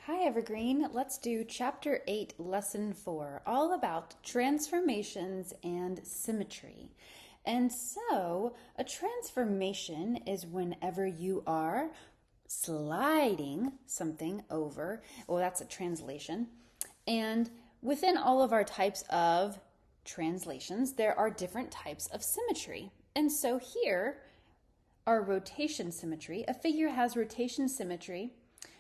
Hi Evergreen, let's do Chapter 8, Lesson 4, all about transformations and symmetry. And so, a transformation is whenever you are sliding something over, well, that's a translation. And within all of our types of translations, there are different types of symmetry. And so here, our rotation symmetry, a figure has rotation symmetry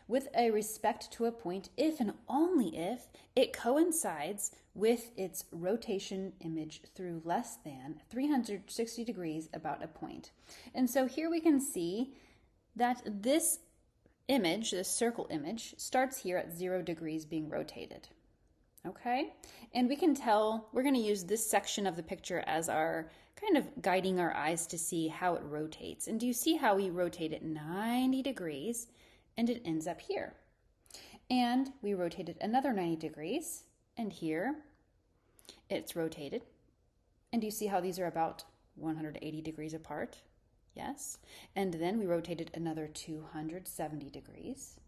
with a respect to a point if and only if it coincides with its rotation image through less than 360 degrees about a point. And so here we can see that this image, this circle image, starts here at 0 degrees being rotated. Okay? And we can tell, we're going to use this section of the picture as our kind of guiding our eyes to see how it rotates. And do you see how we rotate it 90 degrees? And it ends up here. And we rotated another 90 degrees, and here it's rotated. And do you see how these are about 180 degrees apart? Yes. And then we rotated another 270 degrees.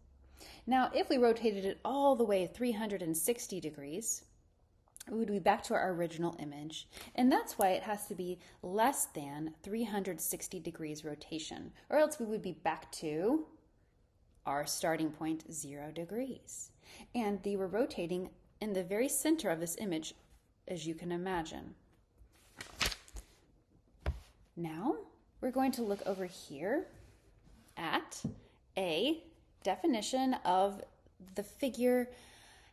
Now, if we rotated it all the way 360 degrees, we would be back to our original image. And that's why it has to be less than 360 degrees rotation, or else we would be back to our starting point, 0 degrees. And they were rotating in the very center of this image, as you can imagine. Now, we're going to look over here at a definition of the figure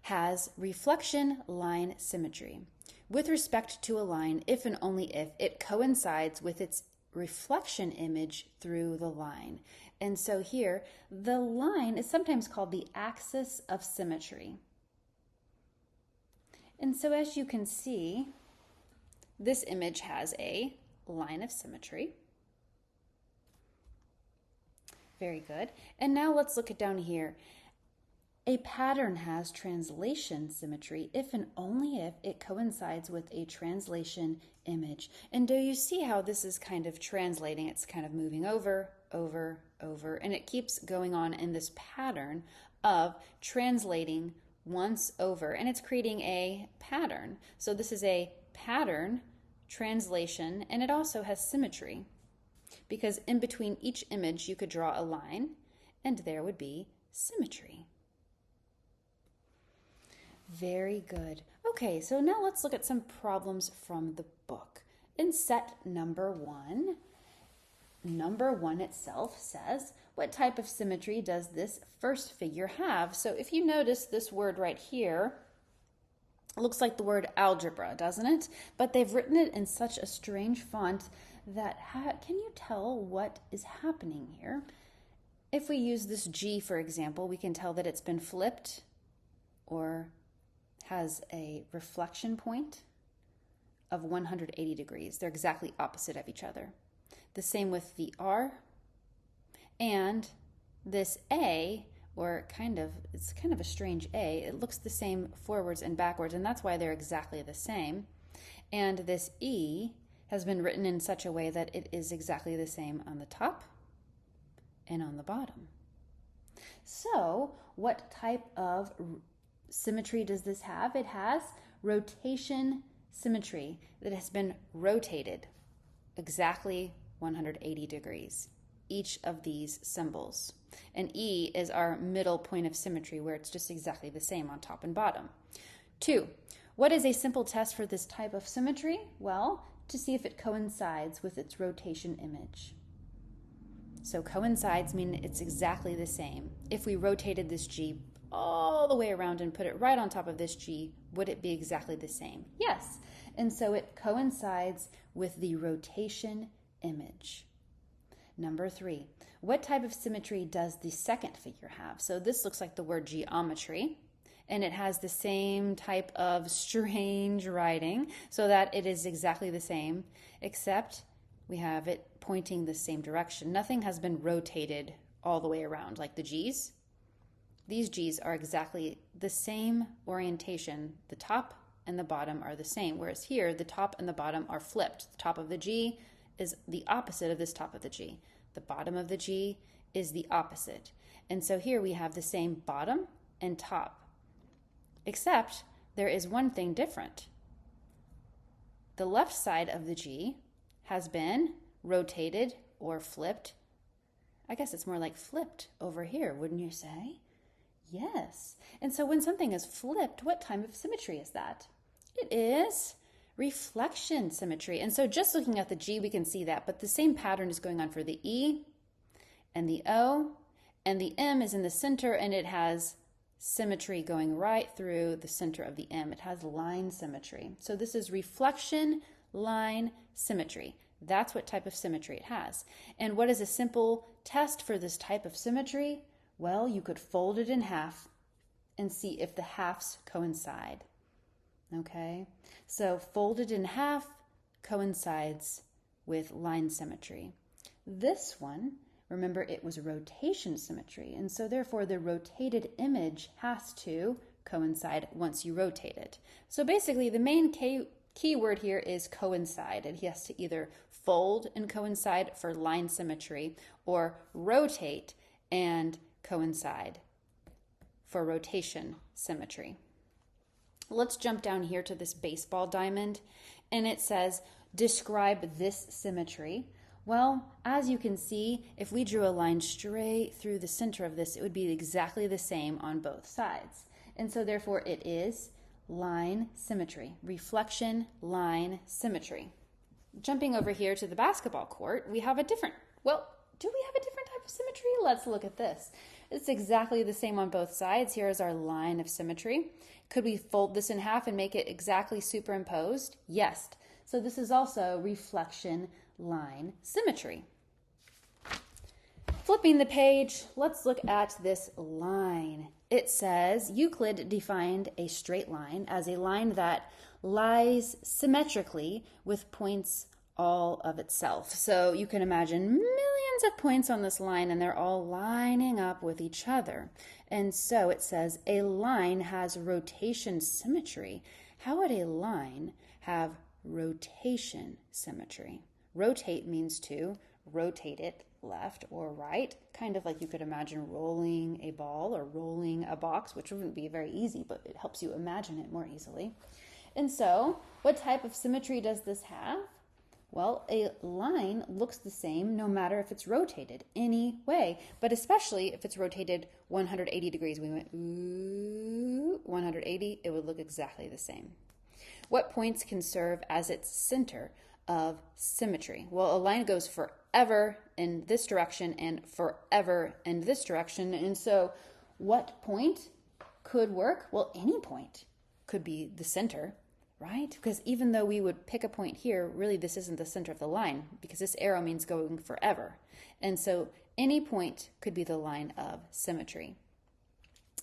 has reflection line symmetry. With respect to a line, if and only if it coincides with its reflection image through the line. And so here, the line is sometimes called the axis of symmetry. And so as you can see, this image has a line of symmetry. Very good. And now let's look at down here. A pattern has translation symmetry if and only if it coincides with a translation image. And do you see how this is kind of translating? It's kind of moving over, and it keeps going on in this pattern of translating once over, and it's creating a pattern. So this is a pattern translation, and it also has symmetry, because in between each image you could draw a line, and there would be symmetry. Very good. Okay, so now let's look at some problems from the book. In set number 1, number 1 itself says, what type of symmetry does this first figure have? So if you notice this word right here, it looks like the word algebra, doesn't it? But they've written it in such a strange font that can you tell what is happening here? If we use this G, for example, we can tell that it's been flipped or has a reflection point of 180 degrees. They're exactly opposite of each other. The same with the R and this A, or it's kind of a strange A. It looks the same forwards and backwards, and that's why they're exactly the same. And this E has been written in such a way that it is exactly the same on the top and on the bottom. So, what type of symmetry does this have? It has rotation symmetry that has been rotated exactly 180 degrees, each of these symbols. And E is our middle point of symmetry, where it's just exactly the same on top and bottom. 2, what is a simple test for this type of symmetry? Well, to see if it coincides with its rotation image. So coincides mean it's exactly the same. If we rotated this G all the way around and put it right on top of this G, would it be exactly the same? Yes. And so it coincides with the rotation image. Number 3, what type of symmetry does the second figure have? So this looks like the word geometry, and it has the same type of strange writing, so that it is exactly the same, except we have it pointing the same direction. Nothing has been rotated all the way around like the G's. These G's are exactly the same orientation. The top and the bottom are the same, whereas here the top and the bottom are flipped. The top of the G is the opposite of this top of the G. The bottom of the G is the opposite. And so here we have the same bottom and top. Except there is one thing different. The left side of the G has been rotated or flipped. I guess it's more like flipped over here, wouldn't you say? Yes. And so when something is flipped, what type of symmetry is that? It is reflection symmetry. And so just looking at the G, we can see that, but the same pattern is going on for the E and the O, and the M is in the center, and it has symmetry going right through the center of the M. It has line symmetry. So this is reflection line symmetry. That's what type of symmetry it has. And what is a simple test for this type of symmetry? Well, you could fold it in half and see if the halves coincide. Okay, so folded in half coincides with line symmetry. This one, remember, it was rotation symmetry, and so therefore the rotated image has to coincide once you rotate it. So basically the main key word here is coincide, and he has to either fold and coincide for line symmetry or rotate and coincide for rotation symmetry. Let's jump down here to this baseball diamond, and it says, describe this symmetry. Well, as you can see, if we drew a line straight through the center of this, it would be exactly the same on both sides. And so therefore it is line symmetry, reflection line symmetry. Jumping over here to the basketball court, we have a different, well, do we have a different type of symmetry? Let's look at this. It's exactly the same on both sides. Here is our line of symmetry. Could we fold this in half and make it exactly superimposed? Yes. So this is also reflection line symmetry. Flipping the page, let's look at this line. It says Euclid defined a straight line as a line that lies symmetrically with points all of itself. So you can imagine millions of points on this line, and they're all lining up with each other. And so it says a line has rotation symmetry. How would a line have rotation symmetry? Rotate means to rotate it left or right, kind of like you could imagine rolling a ball or rolling a box, which wouldn't be very easy, but it helps you imagine it more easily. And so, what type of symmetry does this have? Well, a line looks the same no matter if it's rotated any way, but especially if it's rotated 180 degrees. We went, ooh, 180, it would look exactly the same. What points can serve as its center of symmetry? Well, a line goes forever in this direction and forever in this direction, and so what point could work? Well, any point could be the center, right? Because even though we would pick a point here, really this isn't the center of the line because this arrow means going forever. And so any point could be the line of symmetry.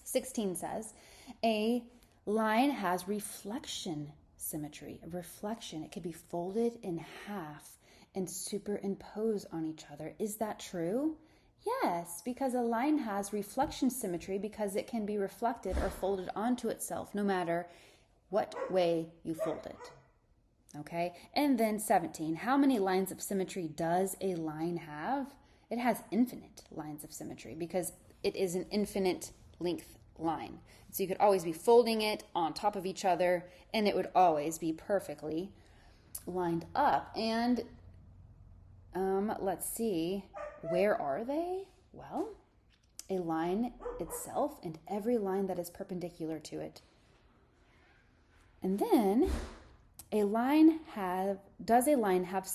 16 says, a line has reflection symmetry. A reflection, it could be folded in half and superimpose on each other. Is that true? Yes, because a line has reflection symmetry because it can be reflected or folded onto itself no matter what way you fold it. Okay, and then 17, how many lines of symmetry does a line have? It has infinite lines of symmetry because it is an infinite length line. So you could always be folding it on top of each other and it would always be perfectly lined up. And let's see, where are they? Well, a line itself and every line that is perpendicular to it. And then, does a line have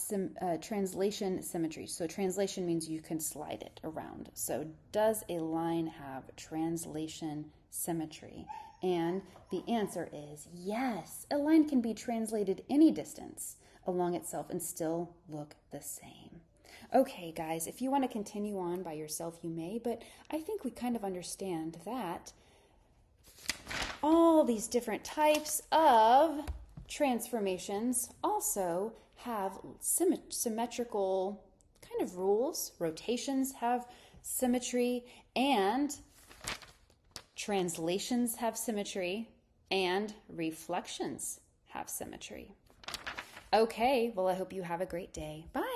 translation symmetry? So translation means you can slide it around. So does a line have translation symmetry? And the answer is yes. A line can be translated any distance along itself and still look the same. Okay, guys, if you want to continue on by yourself, you may, but I think we kind of understand that all these different types of transformations also have symmetrical kind of rules. Rotations have symmetry, and translations have symmetry, and reflections have symmetry. Okay, well, I hope you have a great day. Bye.